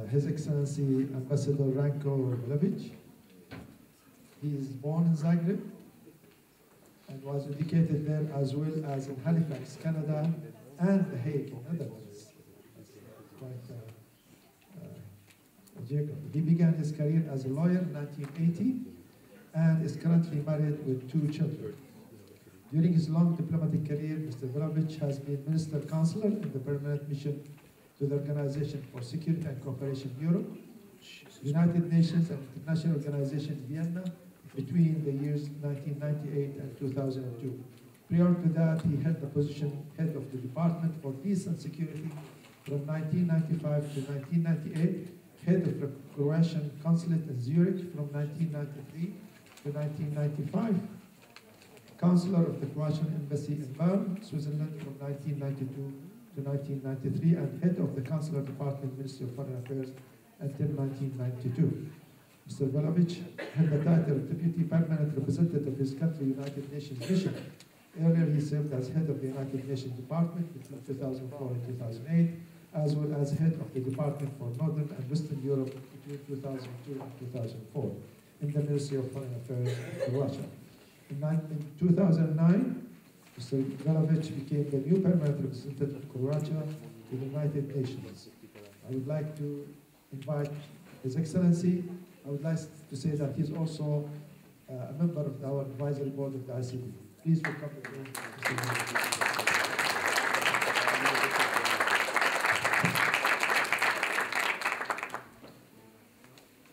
His Excellency Ambassador Ranko Vilovic. He is born in Zagreb and was educated there as well as in Halifax, Canada, and The Hague, Netherlands. Quite a geography. He began his career as a lawyer in 1980 and is currently married with 2 children. During his long diplomatic career, Mr. Vilovic has been Minister Counselor in the Permanent Mission to the Organization for Security and Cooperation in Europe, United Nations and International Organization in Vienna between the years 1998 and 2002. Prior to that, he held the position head of the Department for Peace and Security from 1995 to 1998, head of the Croatian Consulate in Zurich from 1993 to 1995, Counselor of the Croatian Embassy in Bern, Switzerland from 1992 to 1993, and head of the Consular Department, Ministry of Foreign Affairs until 1992. Mr. Vilovic held the title of Deputy Permanent Representative of his country, United Nations Mission. Earlier, he served as head of the United Nations Department between 2004 and 2008, as well as head of the Department for Northern and Western Europe between 2002 and 2004 in the Ministry of Foreign Affairs of Croatia. In 2009, Mr. Vilovic became the new permanent representative of Croatia to the United Nations. I would like to invite His Excellency. I would like to say that he's also a member of our advisory board of the ICP. Please welcome Mr. Vilovic.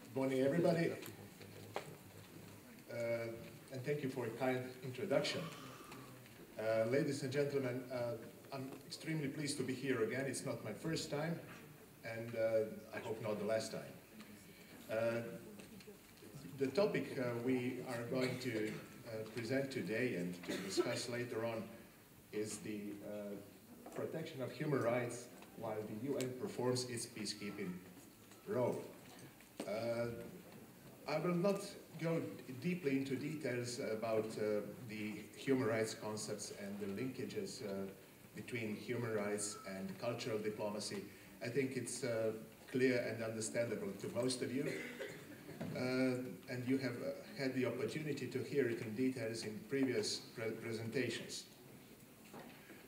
Good morning, everybody. And thank you for a kind introduction. Ladies and gentlemen, I'm extremely pleased to be here again. It's not my first time, and I hope not the last time. The topic we are going to present today and to discuss later on is the protection of human rights while the UN performs its peacekeeping role. I will not go deeply into details about the human rights concepts and the linkages between human rights and cultural diplomacy. I think it's clear and understandable to most of you. And you have had the opportunity to hear it in details in previous presentations.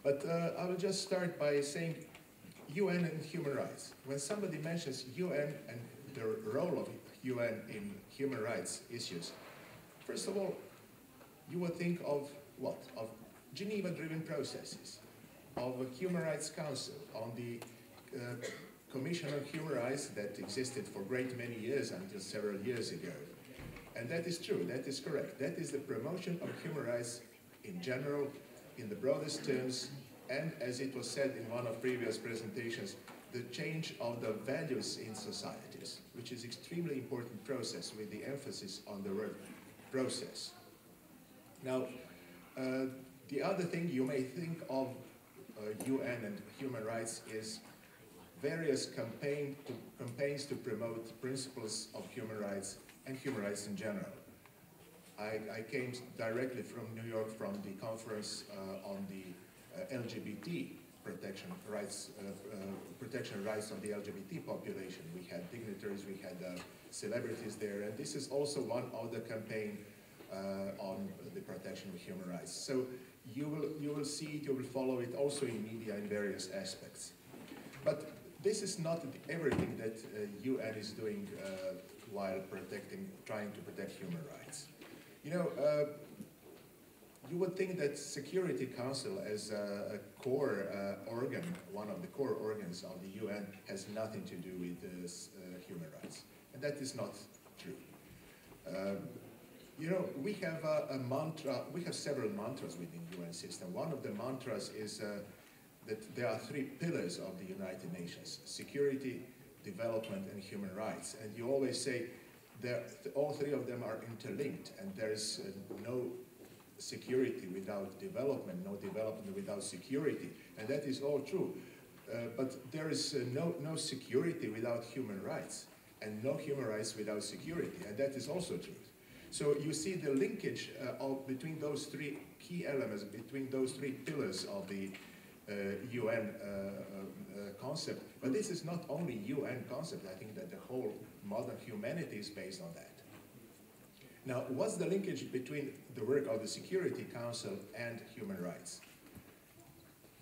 But I will just start by saying UN and human rights. When somebody mentions UN and the role of UN in human rights issues, first of all, you would think of what? Of Geneva-driven processes, of a Human Rights Council, on the Commission on Human Rights that existed for a great many years until several years ago. And that is true, that is correct. That is the promotion of human rights in general, in the broadest terms, and as it was said in one of previous presentations, the change of the values in societies, which is extremely important process with the emphasis on the word process. Now, the other thing you may think of UN and human rights is various campaigns to promote principles of human rights and human rights in general. I came directly from New York from the conference on the LGBT protection rights of the LGBT population. We had dignitaries, we had celebrities there, and this is also one of the campaign on the protection of human rights. So you will see it, you will follow it also in media in various aspects. But this is not everything that UN is doing while trying to protect human rights. You know, you would think that Security Council as a core organ, one of the core organs of the UN, has nothing to do with human rights. And that is not true. You know, we have a mantra, we have several mantras within the UN system. One of the mantras is that there are 3 pillars of the United Nations: security, development, and human rights. And you always say that all 3 of them are interlinked, and there is no security without development, no development without security. And that is all true. But there is no security without human rights, and no human rights without security. And that is also true. So you see the linkage between those 3 key elements, between those 3 pillars of the UN concept. But this is not only UN concept. I think that the whole modern humanity is based on that. Now, what's the linkage between the work of the Security Council and human rights?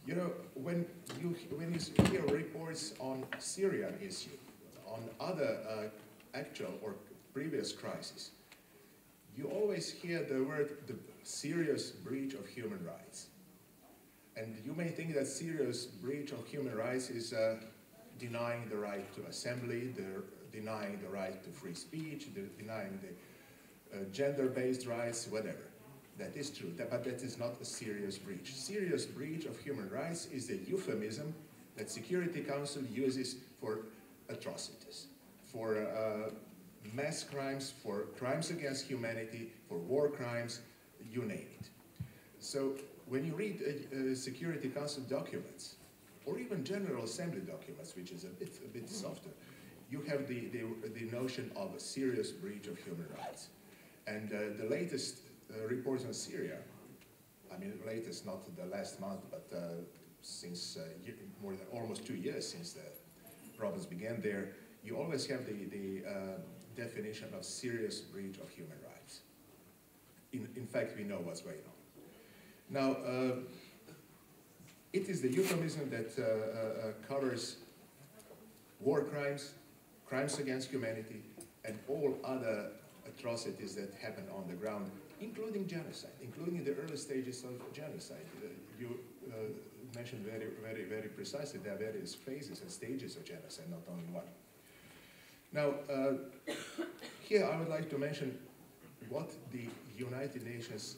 You know, when you hear reports on Syrian issue, on other actual or previous crises, you always hear the word the serious breach of human rights. And you may think that serious breach of human rights is denying the right to assembly, denying the right to free speech, denying the gender-based rights, whatever. That is true, but that is not a serious breach. Serious breach of human rights is the euphemism that Security Council uses for atrocities, for mass crimes, for crimes against humanity, for war crimes, you name it. So when you read Security Council documents, or even General Assembly documents, which is a bit softer, you have the notion of a serious breach of human rights. And the latest reports on Syria, I mean, latest, not the last month, but since more than almost 2 years since the problems began there, you always have the definition of serious breach of human rights. In fact, we know what's going on. Now, it is the euphemism that covers war crimes, crimes against humanity, and all other atrocities that happen on the ground, including genocide, including the early stages of genocide. You mentioned very precisely there are various phases and stages of genocide, not only one. Now, here I would like to mention what the United Nations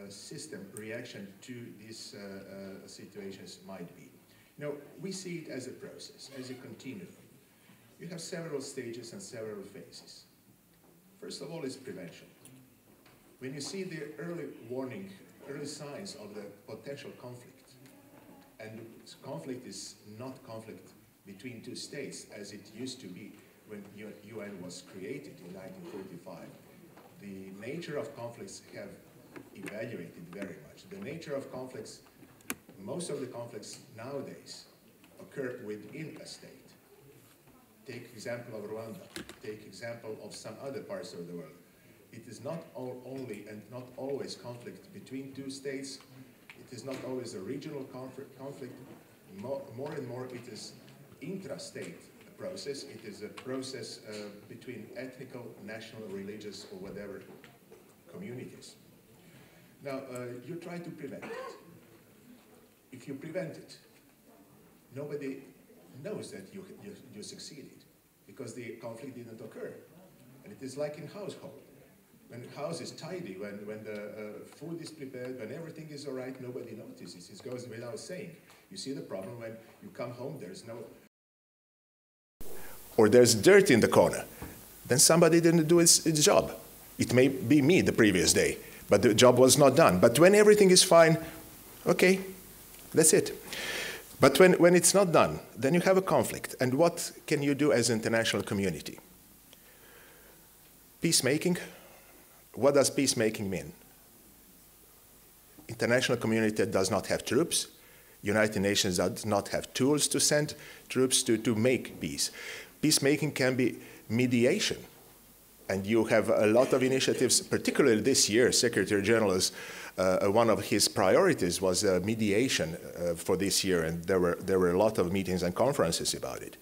system reaction to these situations might be. Now, we see it as a process, as a continuum. You have several stages and several phases. First of all is prevention. When you see the early warning, early signs of the potential conflict, and conflict is not conflict between two states as it used to be when UN was created in 1945. The nature of conflicts have evaluated very much. The nature of conflicts, most of the conflicts nowadays occur within a state. Take example of Rwanda, take example of some other parts of the world. It is not only and not always conflict between two states. It is not always a regional conflict. More and more it is intra-state process. It is a process between ethnical, national, religious, or whatever communities. Now, you try to prevent it. If you prevent it, nobody knows that you succeeded because the conflict didn't occur. And it is like in household. When the house is tidy, when the food is prepared, when everything is all right, nobody notices. It goes without saying. You see the problem when you come home, there's no... or there's dirt in the corner. Then somebody didn't do its job. It may be me the previous day, but the job was not done. But when everything is fine, okay, that's it. But when it's not done, then you have a conflict. And what can you do as an international community? Peacemaking. What does peacemaking mean? International community does not have troops. United Nations does not have tools to send troops to make peace. Peacemaking can be mediation. And you have a lot of initiatives, particularly this year, Secretary General one of his priorities was mediation for this year, and there were a lot of meetings and conferences about it.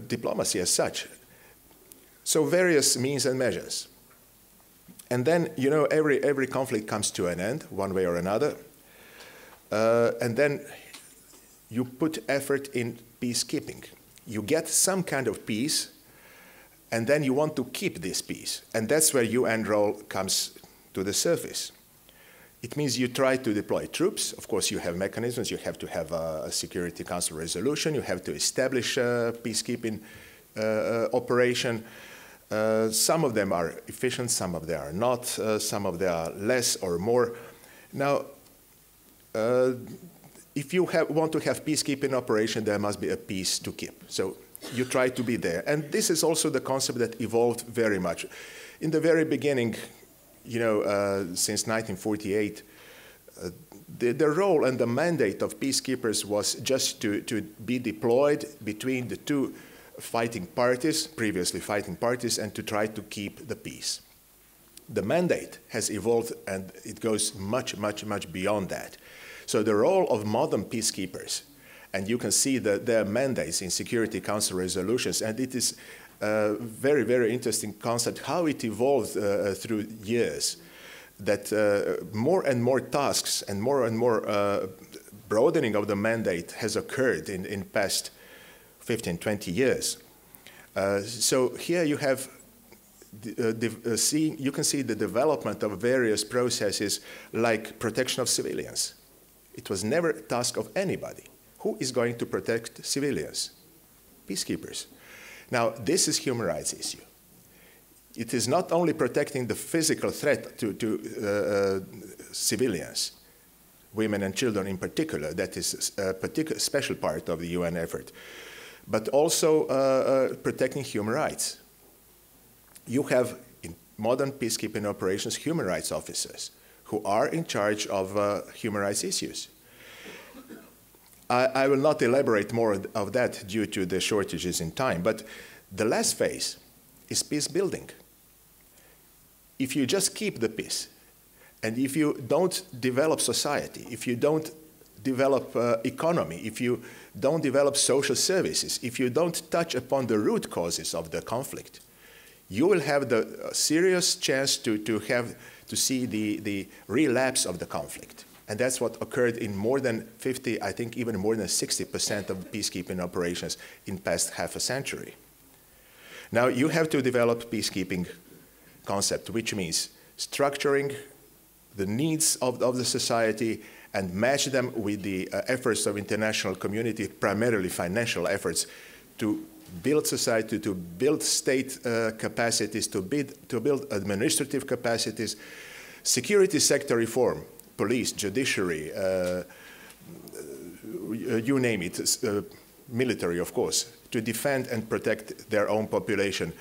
Diplomacy as such. So various means and measures. And then, you know, every conflict comes to an end, one way or another. And then you put effort in peacekeeping. You get some kind of peace, and then you want to keep this peace. And that's where UN role comes to the surface. It means you try to deploy troops. Of course, you have mechanisms. You have to have a Security Council resolution. You have to establish a peacekeeping operation. Some of them are efficient, some of them are not, some of them are less or more. Now, if you want to have peacekeeping operation, there must be a peace to keep. So you try to be there. And this is also the concept that evolved very much. In the very beginning, you know, since 1948, the role and the mandate of peacekeepers was just to be deployed between the two fighting parties, previously fighting parties, and to try to keep the peace. The mandate has evolved and it goes much, much, much beyond that. So the role of modern peacekeepers, and you can see their mandates in Security Council resolutions, and it is a very, very interesting concept, how it evolved through years, that more and more tasks and more broadening of the mandate has occurred in past 15, 20 years. So here you have you can see the development of various processes like protection of civilians. It was never a task of anybody. Who is going to protect civilians? Peacekeepers. Now, this is a human rights issue. It is not only protecting the physical threat to civilians, women and children in particular, that is a particular special part of the UN effort, but also protecting human rights. You have, in modern peacekeeping operations, human rights officers who are in charge of human rights issues. I will not elaborate more of that due to the shortages in time, but the last phase is peace building. If you just keep the peace, and if you don't develop society, if you don't develop economy, if you don't develop social services, if you don't touch upon the root causes of the conflict, you will have the serious chance to see the relapse of the conflict. And that's what occurred in more than 50, I think even more than 60% of peacekeeping operations in past half a century. Now you have to develop peacekeeping concept, which means structuring the needs of the society and match them with the efforts of international community, primarily financial efforts, to build society, to build state capacities, to build administrative capacities, security sector reform, police, judiciary, you name it, military, of course, to defend and protect their own population,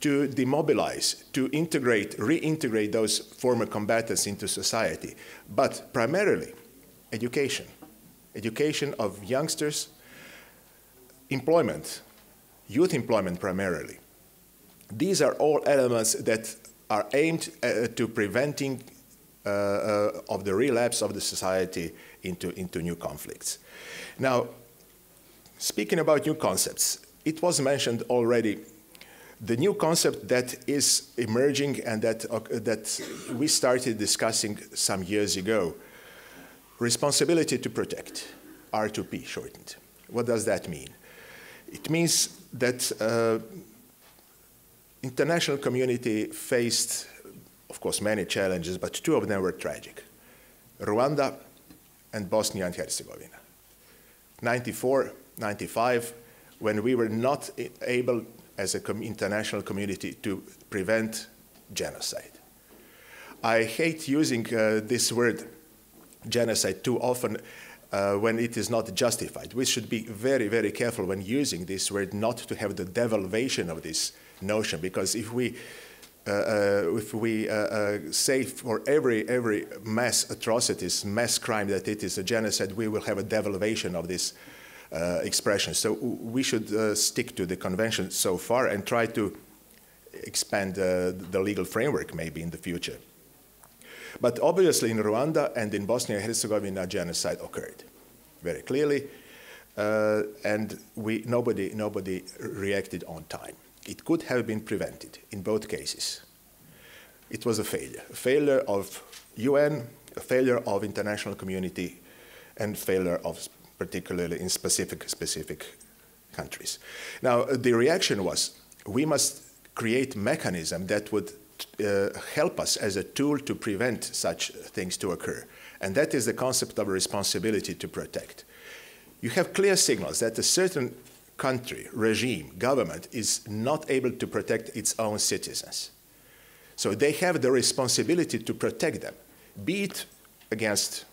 to demobilize, to integrate, reintegrate those former combatants into society, but primarily education, education of youngsters, employment, youth employment primarily. These are all elements that are aimed to preventing of the relapse of the society into new conflicts. Now, speaking about new concepts, it was mentioned already, the new concept that is emerging and that we started discussing some years ago, responsibility to protect, R2P shortened. What does that mean? It means that international community faced, of course, many challenges, but two of them were tragic. Rwanda and Bosnia and Herzegovina. 94, 95, when we were not able as an international community to prevent genocide. I hate using this word genocide too often when it is not justified. We should be very, very careful when using this word not to have the devaluation of this notion, because if we say for every mass atrocities, mass crime that it is a genocide, we will have a devaluation of this expression. So we should stick to the convention so far and try to expand the legal framework maybe in the future. But obviously in Rwanda and in Bosnia and Herzegovina, genocide occurred very clearly, and nobody reacted on time. It could have been prevented in both cases. It was a failure of UN, a failure of international community, and failure of particularly in specific countries. Now, the reaction was, we must create mechanism that would help us as a tool to prevent such things to occur. And that is the concept of responsibility to protect. You have clear signals that a certain country, regime, government is not able to protect its own citizens. So they have the responsibility to protect them, be it against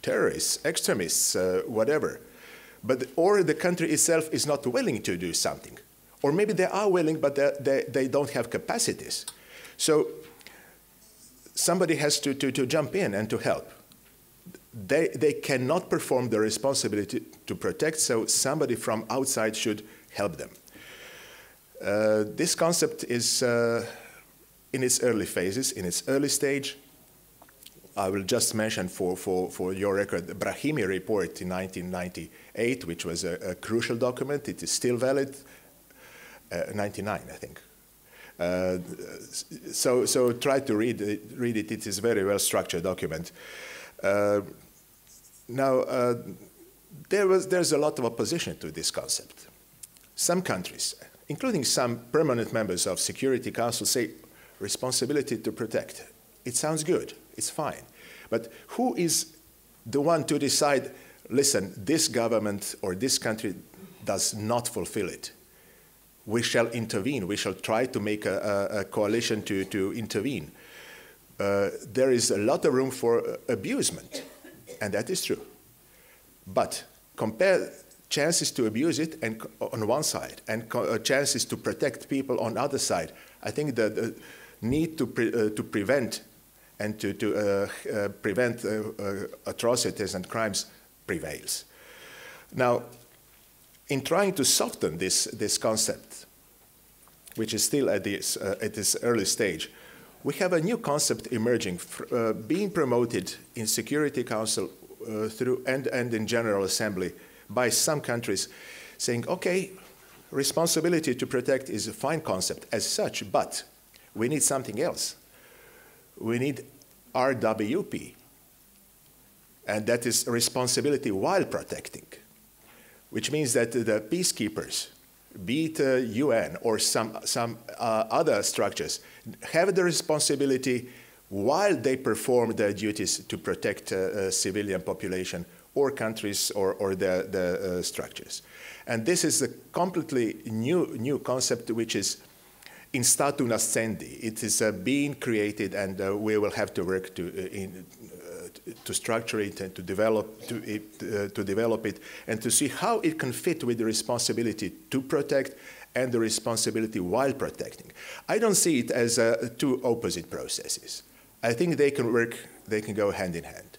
terrorists, extremists, whatever. Or the country itself is not willing to do something. Or maybe they are willing, but they don't have capacities. So somebody has to jump in and to help. they cannot perform the responsibility to protect, so somebody from outside should help them. This concept is in its early phases, in its early stage. I will just mention for your record the Brahimi report in 1998, which was a crucial document. It is still valid, 99, I think. So try to read it. It is a very well-structured document. Now, there's a lot of opposition to this concept. Some countries, including some permanent members of Security Council, say responsibility to protect. It sounds good, it's fine. But who is the one to decide, listen, this government or this country does not fulfill it? We shall intervene, we shall try to make a coalition to intervene. There is a lot of room for abusement, and that is true. But compare chances to abuse it and, on one side and chances to protect people on the other side. I think that the need to prevent and to prevent atrocities and crimes prevails. Now, in trying to soften this concept, which is still at this early stage, we have a new concept emerging, being promoted in Security Council through and in General Assembly by some countries, saying, okay, responsibility to protect is a fine concept as such, but we need something else. We need RWP, and that is responsibility while protecting, which means that the peacekeepers, be it UN or some other structures, have the responsibility while they perform their duties to protect civilian population or countries or the structures. And this is a completely new concept which is in statu nascendi. It is being created, and we will have to work to structure it and to develop it and to see how it can fit with the responsibility to protect and the responsibility while protecting. I don't see it as two opposite processes. I think they can work, they can go hand in hand.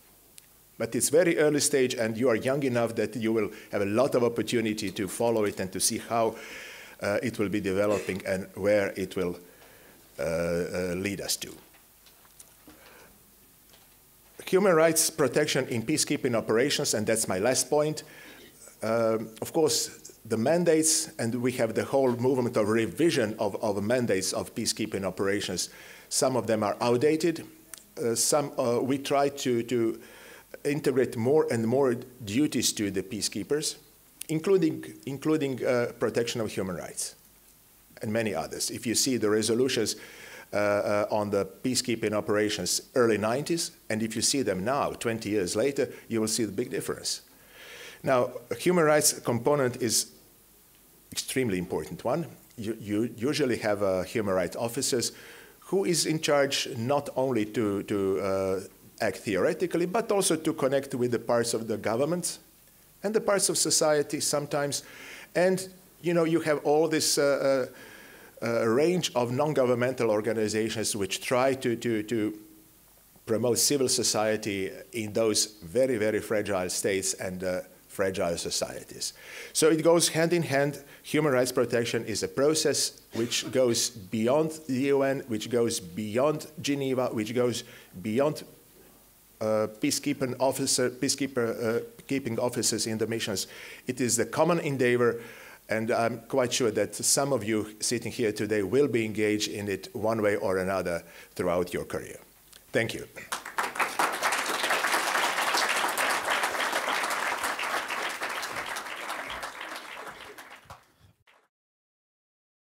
But it's very early stage, and you are young enough that you will have a lot of opportunity to follow it and to see how it will be developing and where it will lead us to. Human rights protection in peacekeeping operations, and that's my last point. Of course, the mandates, and we have the whole movement of revision of mandates of peacekeeping operations. Some of them are outdated. We try to integrate more and more duties to the peacekeepers, including protection of human rights and many others. If you see the resolutions on the peacekeeping operations early 90s, and if you see them now, 20 years later, you will see the big difference. Now, a human rights component is extremely important one. You usually have human rights officers who is in charge not only to act theoretically, but also to connect with the parts of the government and the parts of society sometimes. And you have all this range of non-governmental organizations which try to promote civil society in those very, very fragile states and fragile societies. So it goes hand in hand. Human rights protection is a process which goes beyond the UN, which goes beyond Geneva, which goes beyond peacekeeping officers in the missions. It is the common endeavor, and I'm quite sure that some of you sitting here today will be engaged in it one way or another throughout your career. Thank you.